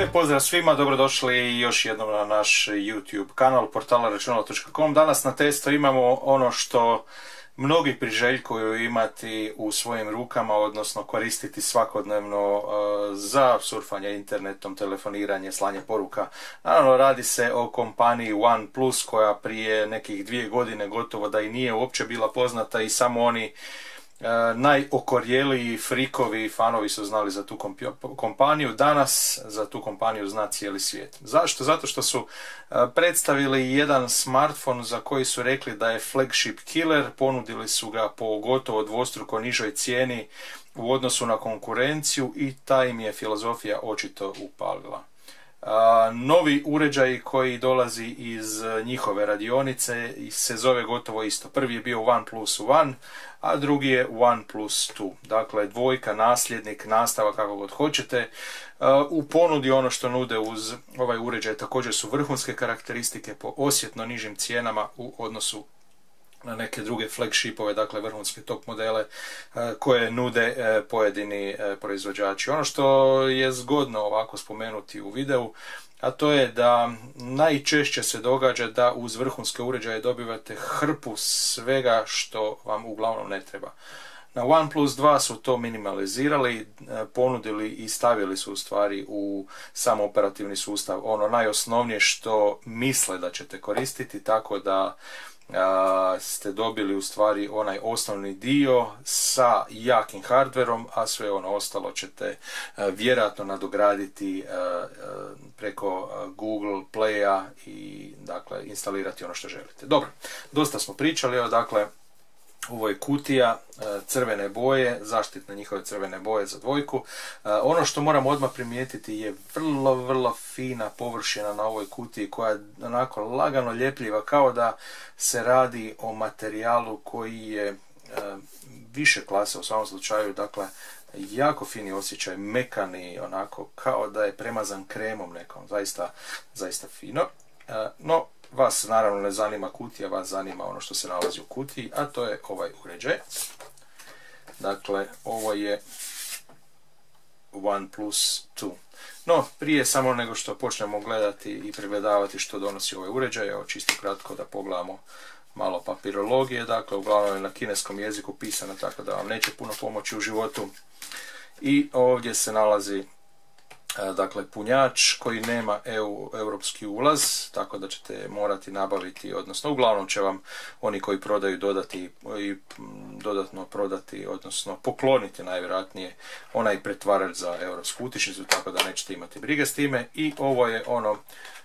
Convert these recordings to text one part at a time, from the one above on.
Lijep pozdrav svima, dobrodošli još jednom na naš YouTube kanal portala računalo.com. Danas na testu imamo ono što mnogi priželjkuju imati u svojim rukama, odnosno koristiti svakodnevno za surfanje internetom, telefoniranje, slanje poruka. Naravno, radi se o kompaniji OnePlus koja prije nekih 2 godine gotovo da i nije uopće bila poznata i samo oni najokorjeliji frikovi fanovi su znali za tu kompaniju. Danas za tu kompaniju zna cijeli svijet. Zašto? Zato što su predstavili jedan smartphone za koji su rekli da je flagship killer, ponudili su ga po gotovo dvostruko nižoj cijeni u odnosu na konkurenciju i ta im je filozofija očito upalila. Novi uređaj koji dolazi iz njihove radionice se zove gotovo isto. Prvi je bio OnePlus One, a drugi je OnePlus 2. Dakle, dvojka, nasljednik, nastava, kako god hoćete. U ponudi ono što nude uz ovaj uređaj također su vrhunske karakteristike po osjetno nižim cijenama u odnosu na neke druge flagshipove, dakle vrhunske top modele koje nude pojedini proizvođači. Ono što je zgodno ovako spomenuti u videu, a to je da najčešće se događa da uz vrhunske uređaje dobivate hrpu svega što vam uglavnom ne treba. Na OnePlus 2 su to minimalizirali, ponudili i stavili su u stvari u sam operativni sustav ono najosnovnije što misle da ćete koristiti, tako da ste dobili u stvari onaj osnovni dio sa jakim hardverom, a sve ono ostalo ćete vjerojatno nadograditi preko Google Playa i dakle instalirati ono što želite. Dobro, dosta smo pričali, dakle ovo je kutija crvene boje, zaštitne njihove crvene boje za dvojku. Ono što moram odmah primijetiti je vrlo fina površina na ovoj kutiji koja je onako lagano ljepljiva, kao da se radi o materijalu koji je više klase u svakom slučaju, dakle jako fini osjećaj, mekani, onako kao da je premazan kremom nekom, zaista fino. No, vas naravno ne zanima kutija, vas zanima ono što se nalazi u kutiji, a to je ovaj uređaj. Dakle, ovo je OnePlus 2. No, prije samo nego što počnemo gledati i pregledavati što donosi ovaj uređaj, evo čisto kratko da pogledamo malo papirologije. Dakle, uglavnom je na kineskom jeziku pisano, tako da vam neće puno pomoći u životu. I ovdje se nalazi dakle punjač koji nema europski ulaz, tako da ćete morati nabaviti, odnosno uglavnom će vam oni koji prodaju dodati i dodatno prodati, odnosno pokloniti najvjerojatnije onaj pretvarač za europsku utičnicu, tako da nećete imati brige s time. I ovo je ono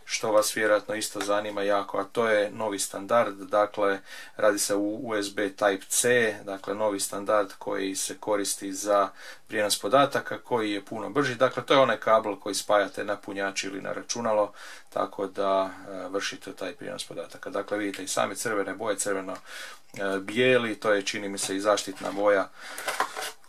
što vas vjerojatno isto zanima jako, a to je novi standard. Dakle, radi se u USB Type-C, dakle novi standard koji se koristi za prijenos podataka, koji je puno brži. Dakle, to je onaj kabel koji spajate na punjač ili na računalo, tako da vršite taj prijenos podataka. Dakle, vidite i same crvene boje, crveno-bijeli, to je čini mi se i zaštitna boja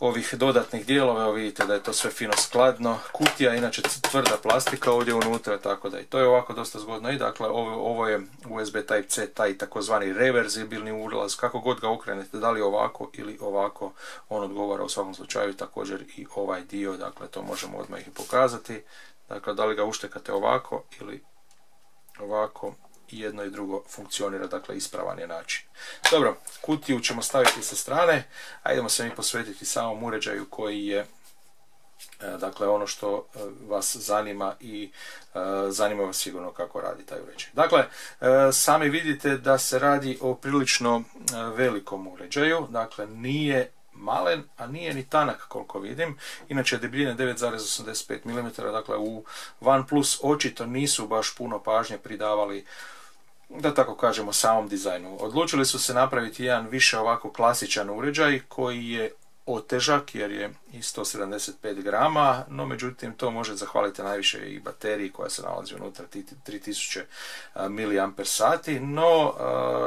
ovih dodatnih dijelova. Evo vidite da je to sve fino skladno. Kutija, inače tvrda plastika ovdje unutra, tako da i to je ovako dosta zgodno. I dakle, ovo je USB Type-C, taj takozvani reverzibilni ulaz, kako god ga okrenete, da li ovako ili ovako, on odgovara u svakom slučaju. Također i ovaj dio, dakle to možemo odmah i pokazati. Dakle, da li ga uštekate ovako ili ovako, i jedno i drugo funkcionira, dakle ispravan je način. Dobro, kutiju ćemo staviti sa strane, a idemo se mi posvetiti samom uređaju koji je dakle ono što vas zanima i zanima vas sigurno kako radi taj uređaj. Dakle, sami vidite da se radi o prilično velikom uređaju, dakle nije malen, a nije ni tanak koliko vidim. Inače debljine 9,85 mm, dakle u OnePlus očito nisu baš puno pažnje pridavali, da tako kažemo, samom dizajnu. Odlučili su se napraviti jedan više ovako klasičan uređaj koji je otežak jer je i 175 grama, no međutim to može zahvaliti najviše i bateriji koja se nalazi unutra 3000 mAh, no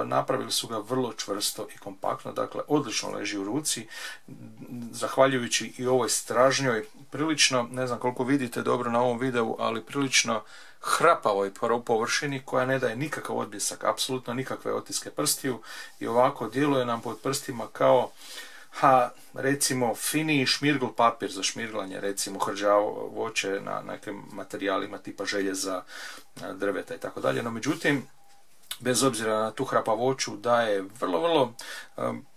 napravili su ga vrlo čvrsto i kompaktno, dakle odlično leži u ruci, zahvaljujući i ovoj stražnjoj, prilično, ne znam koliko vidite dobro na ovom videu, ali prilično hrapavoj površini koja ne daje nikakav odbljesak, apsolutno nikakve otiske prstiju i ovako djeluje nam pod prstima kao recimo finiji šmirgl papir za šmirglanje, recimo hrđavo voće na nekim materijalima tipa željeza, drveta i tako dalje. No međutim, bez obzira na tu hrapavoću, daje vrlo,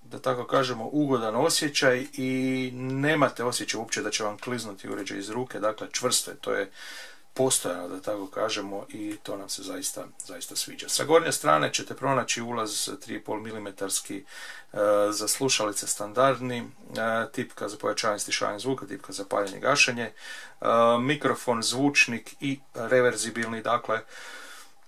da tako kažemo, ugodan osjećaj i nemate osjećaj uopće da će vam kliznuti uređaj iz ruke, dakle čvrsto je, to je postojano, da tako kažemo, i to nam se zaista sviđa. Sa gornje strane ćete pronaći ulaz 3,5 mm za slušalice standardni, tipka za pojačavanje i stišavanje zvuka, tipka za paljenje i gašenje, mikrofon, zvučnik i reverzibilni, dakle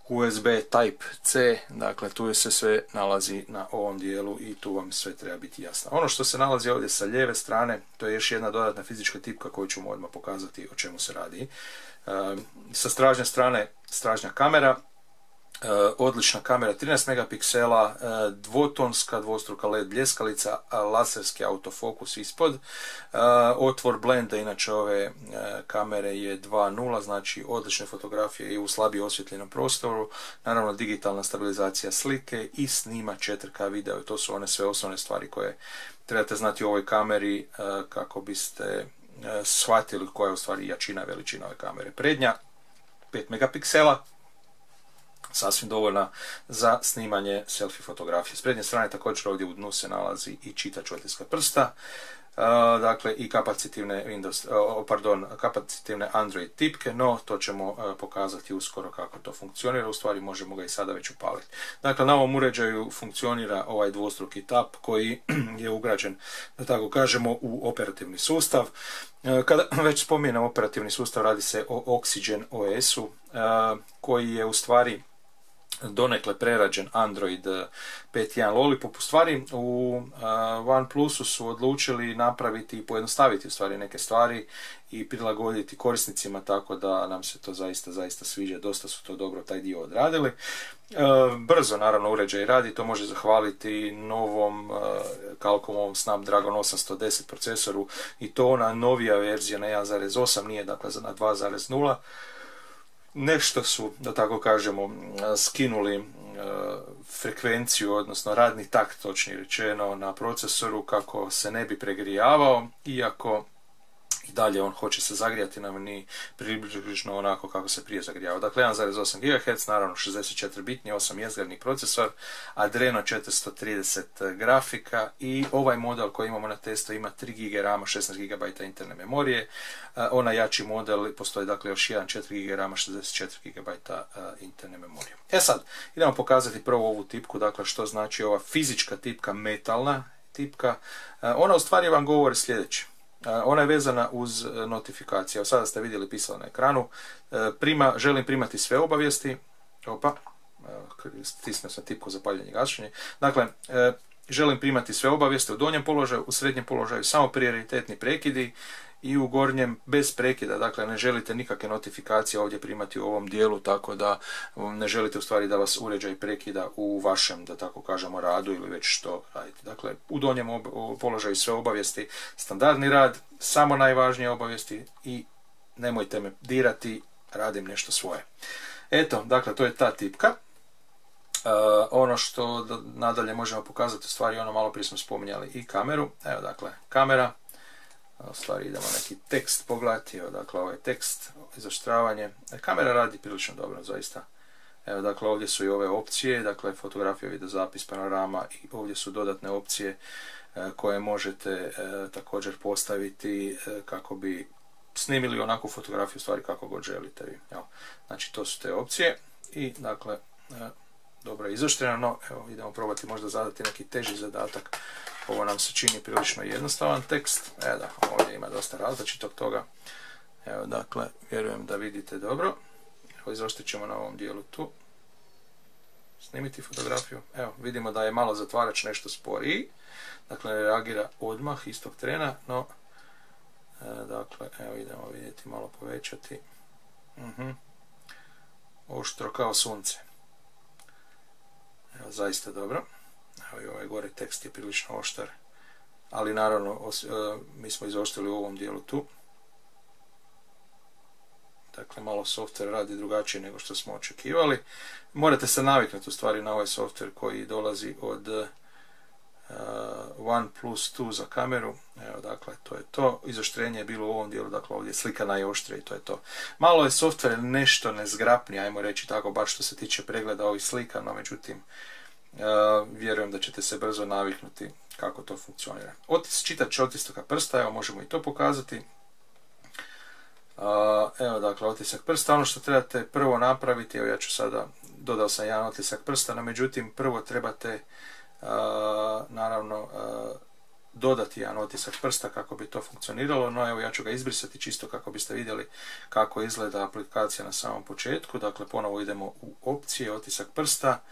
USB Type-C, dakle tu se sve nalazi na ovom dijelu i tu vam sve treba biti jasno. Ono što se nalazi ovdje sa lijeve strane, to je još jedna dodatna fizička tipka koju ću mu odmah pokazati o čemu se radi. Sa stražnje strane stražnja kamera, odlična kamera 13 megapiksela, dvotonska dvostruka LED bljeskalica, laserski autofokus ispod, otvor blenda, inače ove kamere je 2.0, znači odlične fotografije i u slabije osvjetljenom prostoru, naravno digitalna stabilizacija slike i snima 4K video, to su one sve osnovne stvari koje trebate znati u ovoj kameri kako biste shvatili koja je u stvari jačina, veličina ove kamere. Prednja 5 megapiksela, sasvim dovoljna za snimanje selfie fotografije. S prednje strane također ovdje u dnu se nalazi i čitač otiska prsta, dakle i kapacitivne Android tipke, no to ćemo pokazati uskoro kako to funkcionira, u stvari možemo ga i sada već upaliti. Dakle, na ovom uređaju funkcionira ovaj dvostruki tap koji je ugrađen, da tako kažemo, u operativni sustav. Kada već spominjem operativni sustav, radi se o Oxygen OS-u, koji je u stvari donekle prerađen Android 5.1 Lollipop. U stvari u OnePlusu su odlučili napraviti i pojednostaviti u stvari neke stvari i prilagoditi korisnicima, tako da nam se to zaista sviđa, dosta su to dobro taj dio odradili. Brzo naravno uređaj radi, to može zahvaliti novom Qualcommovom Snapdragon 810 procesoru i to ona novija verzija na 1.8, nije dakle na 2.0. Nešto su, da tako kažemo, skinuli frekvenciju, odnosno radni takt, točnije rečeno, na procesoru kako se ne bi pregrijavao, iako i dalje on hoće se zagrijati, nam ni približno onako kako se prije zagrijavao. Dakle, 1.8 GHz, naravno 64-bitni, 8-jezgredni procesor, Adreno 430 grafika i ovaj model koji imamo na testu ima 3 GB RAM, 16 GB interne memorije. Onaj jači model postoji dakle još jedan 4 GB RAM, 64 GB interne memorije. Sad, idemo pokazati prvo ovu tipku, dakle što znači ova fizička tipka, metalna tipka. Ona u stvari vam govori sljedeće. Ona je vezana uz notifikacije. Evo sada ste vidjeli pisalo na ekranu. Želim primati sve obavijesti. Stisnuo sam tipku za paljenje i gašenje. Dakle, želim primati sve obavijesti u donjem položaju, u srednjem položaju samo prioritetni prekidi i u gornjem bez prekida. Dakle, ne želite nikakve notifikacije ovdje primati u ovom dijelu, tako da ne želite u stvari da vas uređaj prekida u vašem, da tako kažemo, radu ili već što radite. Dakle, u donjem položaju sve obavijesti, standardni rad, samo najvažnije obavijesti i nemojte me dirati, radim nešto svoje. Eto, dakle, to je ta tipka. Ono što nadalje možemo pokazati, u stvari ono malo prije smo spominjali i kameru. Evo, dakle, kamera. U stvari idemo neki tekst pogledati, evo dakle ovaj tekst, izoštravanje. Kamera radi prilično dobro, zaista. Evo dakle ovdje su i ove opcije, dakle fotografija, video zapis, panorama i ovdje su dodatne opcije koje možete također postaviti kako bi snimili onakvu fotografiju, u stvari kako god želite vi. Evo, znači to su te opcije i dakle dobro je izoštreno, evo idemo probati možda zadati neki teži zadatak. Ovo nam se čini prilično jednostavan tekst. Evo da, ovdje ima dosta različitog toga. Evo dakle, vjerujem da vidite dobro. Evo izoštrit ćemo na ovom dijelu tu. Snimiti fotografiju. Evo, vidimo da je malo zatvarač nešto sporiji. Dakle, reagira odmah, istog trena, no dakle, evo idemo vidjeti, malo povećati. Oštro kao sunce. Evo, zaista dobro. Evo i ovaj gore tekst je prilično oštar, ali naravno mi smo izoštrili u ovom dijelu tu. Dakle, malo software radi drugačije nego što smo očekivali. Morate se naviknuti u stvari na ovaj software koji dolazi od 1+2 za kameru. Evo, dakle, to je to. Izoštrenje je bilo u ovom dijelu, dakle ovdje je slika najoštrija i to je to. Malo je software nešto nezgrapniji, ajmo reći tako, baš što se tiče pregleda ovih slika, no međutim, vjerujem da ćete se brzo naviknuti kako to funkcionira. Čitač otiska prsta, evo možemo i to pokazati. Evo, dakle, otisak prsta. Ono što trebate prvo napraviti, evo ja ću sada, dodao sam jedan otisak prsta, no međutim prvo trebate naravno dodati jedan otisak prsta kako bi to funkcioniralo, no evo ja ću ga izbrisati čisto kako biste vidjeli kako izgleda aplikacija na samom početku. Dakle, ponovo idemo u opcije, otisak prsta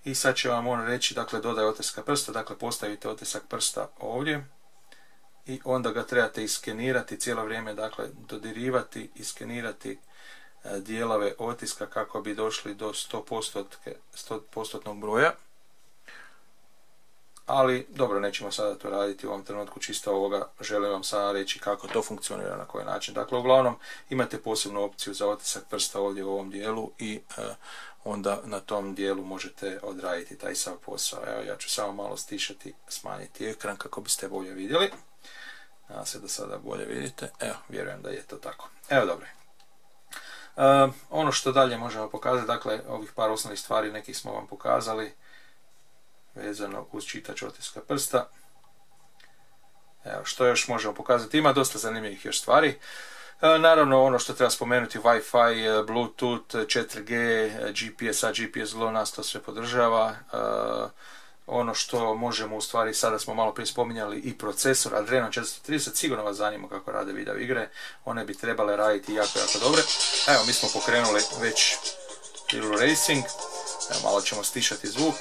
i sad će vam on reći, dakle, dodaj otisak prsta, dakle postavite otisak prsta ovdje i onda ga trebate iskenirati cijelo vrijeme, dakle dodirivati i skenirati dijelove otiska kako bi došli do 100% broja. Ali dobro, nećemo sada to raditi u ovom trenutku, čisto ovoga želim vam sada reći kako to funkcionira, na koji način. Dakle, uglavnom imate posebnu opciju za otisak prsta ovdje u ovom dijelu i onda na tom dijelu možete odraditi taj sav posao. Evo, ja ću samo malo stišati, smanjiti ekran kako biste bolje vidjeli. Nadam se da sada bolje vidite. Evo, vjerujem da je to tako. Evo, dobro. Ono što dalje možemo pokazati, dakle, ovih par osnovnih stvari nekih smo vam pokazali vezano uz čitač otiska prsta. Evo, što još možemo pokazati? Ima dosta zanimljivih još stvari. Naravno, ono što treba spomenuti, Wi-Fi, Bluetooth, 4G, GPS, GPS GLONASS, to sve podržava. Ono što možemo, u stvari, sada smo malo prije spominjali i procesor Adreno 430, sigurno vas zanima kako rade video igre, one bi trebale raditi jako, jako dobre. Evo, mi smo pokrenuli već Little Racing, evo, malo ćemo stišati zvuk.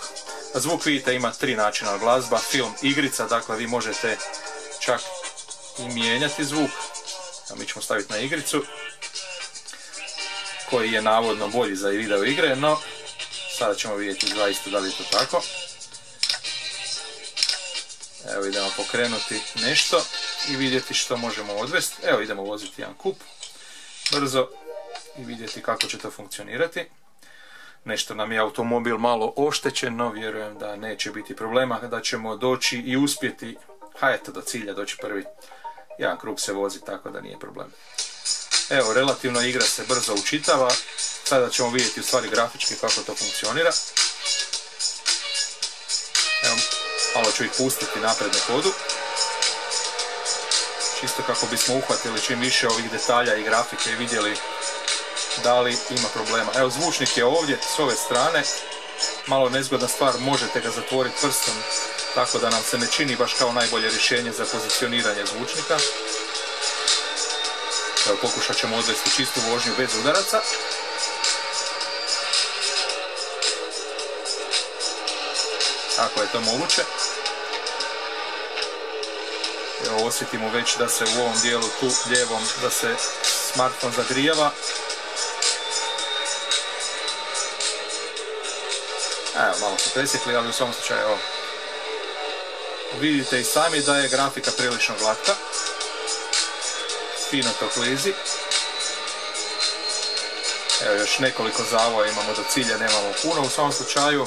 Zvuk, vidite, ima tri načina: glazba, film, igrica, dakle vi možete čak i mijenjati zvuk. Evo, mi ćemo staviti na igricu, koji je navodno bolji za video igre, no sada ćemo vidjeti zaista da li je to tako. Evo, idemo pokrenuti nešto i vidjeti što možemo odvesti. Evo, idemo voziti jedan kup brzo i vidjeti kako će to funkcionirati. Nešto nam je automobil malo oštećen, no vjerujem da neće biti problema, da ćemo doći i uspjeti, eto, do cilja doći prvi. Jedan krug se vozi, tako da nije problem. Evo, relativno igra se brzo učitava. Sada ćemo vidjeti u stvari grafički kako to funkcionira. Evo, malo ću ih pustiti napred na hodu, čisto kako bismo uhvatili čim više ovih detalja i grafike i vidjeli da li ima problema. Evo, zvučnik je ovdje s ove strane, malo nezgodna stvar, možete ga zatvoriti prstom, tako da nam se ne čini baš kao najbolje rješenje za pozicioniranje zvučnika. Evo, pokušat ćemo odvesti čistu vožnju bez udaraca. Ako je to moguće. Evo, osjetimo već da se u ovom dijelu tu lijevom, da se smartphone zagrijava. Evo, malo su presjekli, ali u svom slučaju, evo, vidite i sami da je grafika prilično glatka. Fino to klizi. Evo, još nekoliko zavoja imamo do cilja, nemamo puno. U svom slučaju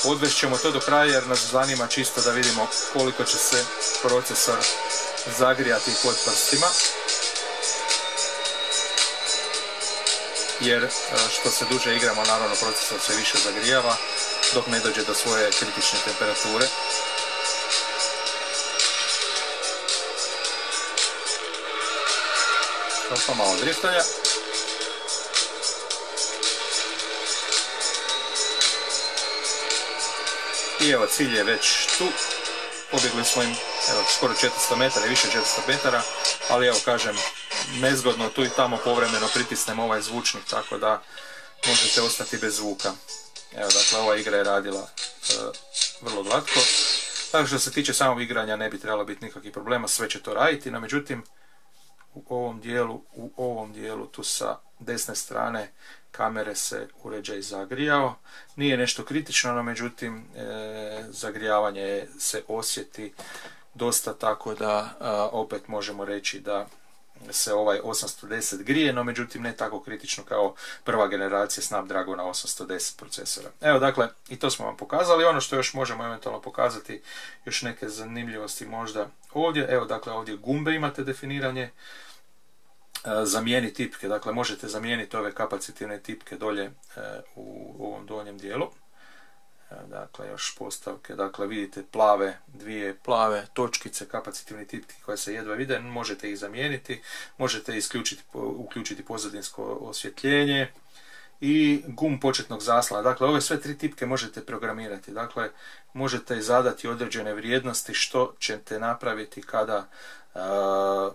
odvešćemo to do kraja jer nas zanima čisto da vidimo koliko će se procesor zagrijati pod prstima. Jer što se duže igramo, naravno procesor se više zagrijava dok ne dođe do svoje kritične temperature. Opa, malo driftanja. I evo, cilj je već tu. Pobjegli smo im, evo, skoro 400 metara i više 400 metara, ali evo, kažem, nezgodno tu i tamo povremeno pritisnem ovaj zvučnik, tako da možete ostati bez zvuka. Evo, dakle, ova igra je radila vrlo glatko. Tako što se tiče samog igranja ne bi trebalo biti nikakvih problema, sve će to raditi, no međutim u ovom dijelu tu sa desne strane kamere se uređaj zagrijao. Nije nešto kritično, no međutim zagrijavanje se osjeti dosta, tako da opet možemo reći da se ovaj 810 grije, no međutim ne tako kritično kao prva generacija Snapdragona 810 procesora. Evo dakle, i to smo vam pokazali. Ono što još možemo eventualno pokazati, još neke zanimljivosti možda ovdje. Evo dakle, ovdje gumbe imate definiranje, zamijeni tipke, dakle možete zamijeniti ove kapacitivne tipke dolje u ovom donjem dijelu. Dakle, još postavke, dakle vidite dvije plave točkice, kapacitivni tipki koje se jedva vide, možete ih zamijeniti, možete uključiti pozadinsko osvjetljenje i gum početnog zaslona. Dakle, ove sve tri tipke možete programirati, dakle možete zadati određene vrijednosti što ćete napraviti kada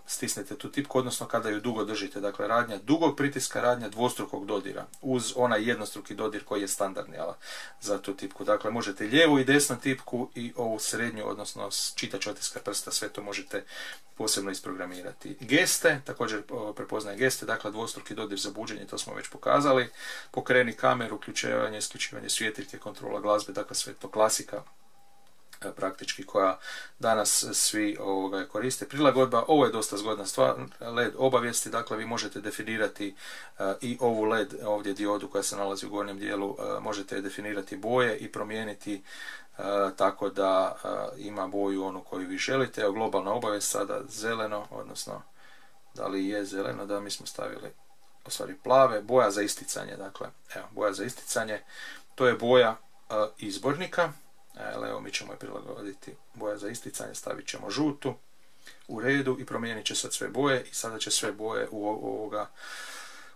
stisnete tu tipku, odnosno kada ju dugo držite. Dakle, radnja dugog pritiska, radnja dvostrukog dodira, uz onaj jednostruki dodir koji je standardni za tu tipku. Dakle, možete lijevu i desnu tipku i ovu srednju, odnosno čitač otiska prsta, sve to možete posebno isprogramirati. Geste, također prepoznaje geste, dakle dvostruki dodir za buđenje, to smo već pokazali. Pokreni kameru, uključivanje, isključivanje svjetiljke, kontrola glazbe, dakle sve to klasika praktički koja danas svi koriste. Prilagodba, ovo je dosta zgodna stvar, LED obavijesti, dakle vi možete definirati i ovu LED ovdje diodu koja se nalazi u gornjem dijelu, možete definirati boje i promijeniti tako da ima boju onu koju vi želite. Evo globalna obavijest sada zeleno, odnosno da li je zeleno, da mi smo stavili u stvari plave, boja za isticanje, dakle evo boja za isticanje, to je boja izbornika. Evo mi ćemo je prilagoditi, boja za isticanje, stavit ćemo žutu, u redu, i promijenit će sad sve boje i sada će sve boje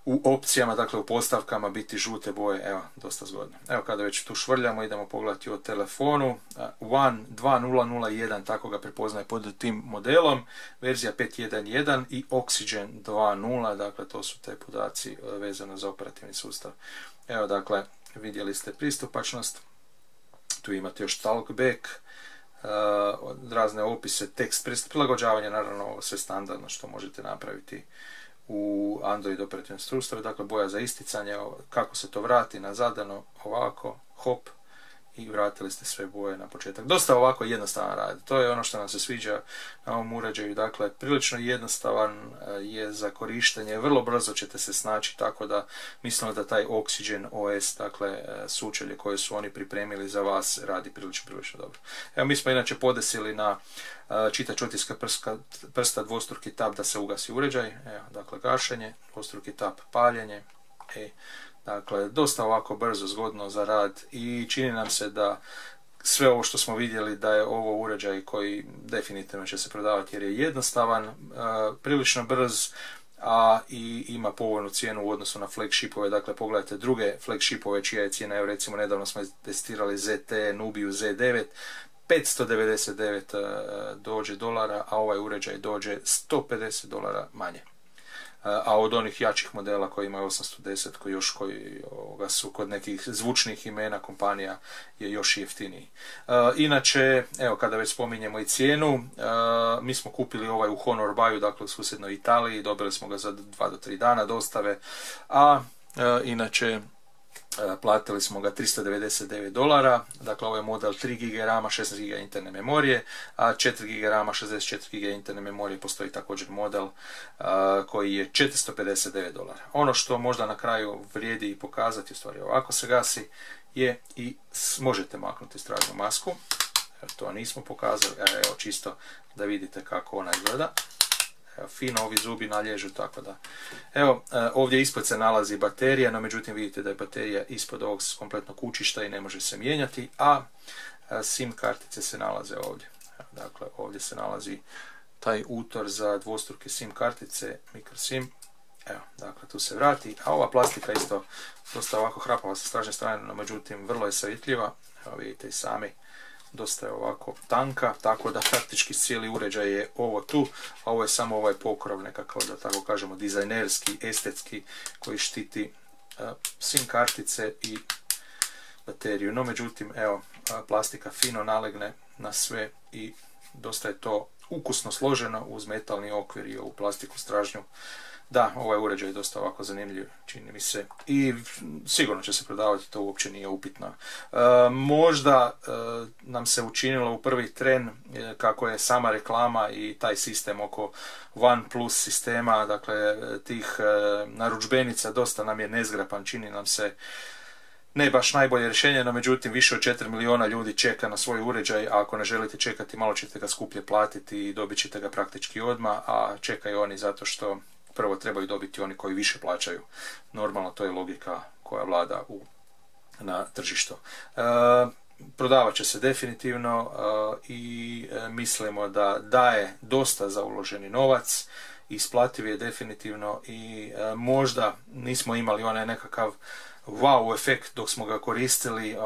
u opcijama, dakle u postavkama biti žute boje. Evo, dosta zgodno. Evo, kada već tu švrljamo, idemo pogledati o telefonu. One 2001, tako ga prepoznaje pod tim modelom, verzija 5.1.1 i Oxygen 2.0, dakle to su te podaci vezano za operativni sustav. Evo, dakle, vidjeli ste pristupačnost. Tu imate još talkback, razne opise, tekst, prilagođavanje, naravno sve standardno što možete napraviti u Android operativnom sustavu, dakle boja za isticanje, kako se to vrati na zadano, ovako, hop, i vratili ste sve boje na početak. Dosta ovako jednostavan rad, to je ono što nam se sviđa na ovom uređaju, dakle prilično jednostavan je za korištenje, vrlo brzo ćete se snaći, tako da mislimo da taj Oxygen OS, dakle sučelje koje su oni pripremili za vas, radi prilično dobro. Evo, mi smo inače podesili na čitač otiska prsta dvostruki tap da se ugasi uređaj, evo, dakle gašenje, dvostruki tap paljenje, dakle, dosta ovako brzo, zgodno za rad i čini nam se da sve ovo što smo vidjeli da je ovo uređaj koji definitivno će se prodavati jer je jednostavan, prilično brz, a i ima povoljnu cijenu u odnosu na flagshipove. Dakle, pogledajte druge flagshipove čija je cijena, evo recimo nedavno smo testirali ZT, Nubiju Z9, 599 dođe dolara, a ovaj uređaj dođe $150 manje. A od onih jačih modela koji imaju 810, koji su kod nekih zvučnih imena kompanija, je još jeftiniji. Inače, evo kada već spominjemo i cijenu, mi smo kupili ovaj u Honor Buyu, dakle u susjednoj Italiji, dobili smo ga za 2 do 3 dana dostave, a inače platili smo ga $399, dakle ovo je model 3 GB RAM, 16 GB interne memorije, a 4 GB RAM, 64 GB interne memorije, postoji također model koji je $459. Ono što možda na kraju vrijedi i pokazati, u stvari ovako se gasi, je i možete maknuti stražnu masku, to nismo pokazali, evo čisto da vidite kako ona izgleda. Evo, fino ovi zubi nalježu, tako da. Evo, ovdje ispod se nalazi baterija, no međutim vidite da je baterija ispod ovog kompletnog kućišta i ne može se mijenjati, a SIM kartice se nalaze ovdje. Dakle, ovdje se nalazi taj utor za dvostruke SIM kartice, microSIM. Evo, dakle, tu se vrati, a ova plastika isto dosta ovako hrapava sa stražne strane, no međutim vrlo je savjetljiva. Evo, vidite i sami. Dosta je ovako tanka, tako da praktički cijeli uređaj je ovo tu, a ovo je samo ovaj pokrov nekakav, da tako kažemo, dizajnerski, estetski, koji štiti SIM kartice i bateriju. No međutim, evo, plastika fino nalegne na sve i dosta je to ukusno složeno uz metalni okvir i ovu plastiku stražnju. Da, ovaj uređaj je dosta ovako zanimljiv, čini mi se, i sigurno će se prodavati, to uopće nije upitno. Možda nam se učinilo u prvi tren kako je sama reklama i taj sistem oko OnePlus sistema, dakle tih narudžbenica, dosta nam je nezgrapan, čini nam se ne baš najbolje rješenje, no međutim više od 4 milijuna ljudi čeka na svoj uređaj, a ako ne želite čekati, malo ćete ga skuplje platiti i dobit ćete ga praktički odmah, a čekaju oni zato što prvo trebaju dobiti oni koji više plaćaju. Normalno, to je logika koja vlada na tržištu. Prodavat će se definitivno i mislimo da daje dosta za uloženi novac, isplativ je definitivno i možda nismo imali onaj nekakav wow efekt dok smo ga koristili,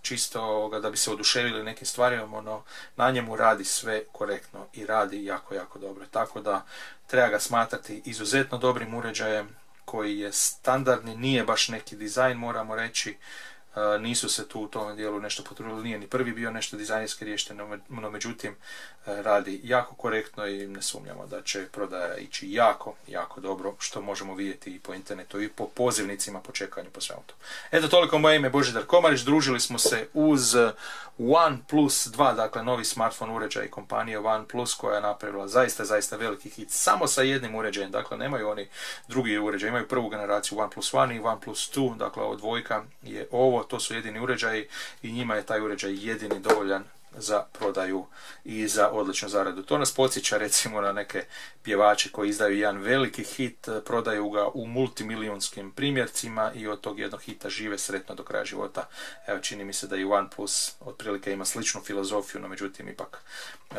čisto da bi se oduševili nekim stvarima, na njemu radi sve korektno i radi jako, jako dobro. Tako da treba ga smatrati izuzetno dobrim uređajem koji je standardni, nije baš neki dizajn, moramo reći. Nisu se tu u tom dijelu nešto potrudili, nije ni prvi bio nešto dizajnerski riješen, no međutim radi jako korektno i ne sumnjamo da će prodaja ići jako, jako dobro, što možemo vidjeti i po internetu i po pozivnicima, po čekanju, po svemu to. Eto, toliko, moje ime je Božidar Komarić, družili smo se uz OnePlus 2, dakle novi smartphone uređaj kompanije OnePlus koja je napravila zaista, zaista veliki hit samo sa jednim uređajem, dakle nemaju oni drugi uređaj, imaju prvu generaciju OnePlus 1 i OnePlus 2, dakle ovo dvojka je ovo, to su jedini uređaji i njima je taj uređaj jedini dovoljan za prodaju i za odličnu zaradu. To nas podsjeća recimo na neke pjevače koji izdaju jedan veliki hit, prodaju ga u multimilijunskim primjercima i od tog jednog hita žive sretno do kraja života. Evo, čini mi se da i OnePlus otprilike ima sličnu filozofiju, no međutim ipak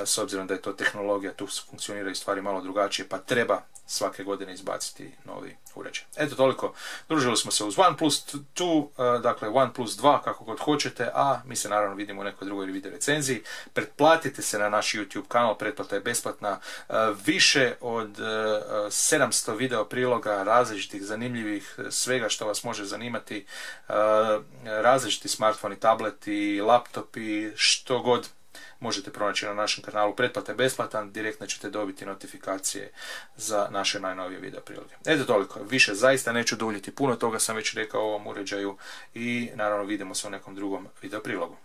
s obzirom da je to tehnologija, tu funkcioniraju stvari malo drugačije, pa treba svake godine izbaciti novi uređaj. Eto, toliko. Družili smo se uz OnePlus 2, dakle OnePlus 2, kako god hoćete, a mi se naravno vidimo u nekoj drugoj video recenziji. Pretplatite se na naš YouTube kanal, pretplata je besplatna. Više od 700 video priloga, različitih, zanimljivih, svega što vas može zanimati, različiti smartfoni, tableti, laptopi, što god možete pronaći na našem kanalu. Pretplata je besplatan, direktno ćete dobiti notifikacije za naše najnovije video priloge. Eto, toliko. Više zaista neću duljiti, puno toga sam već rekao o ovom uređaju i naravno vidimo se u nekom drugom video prilogu.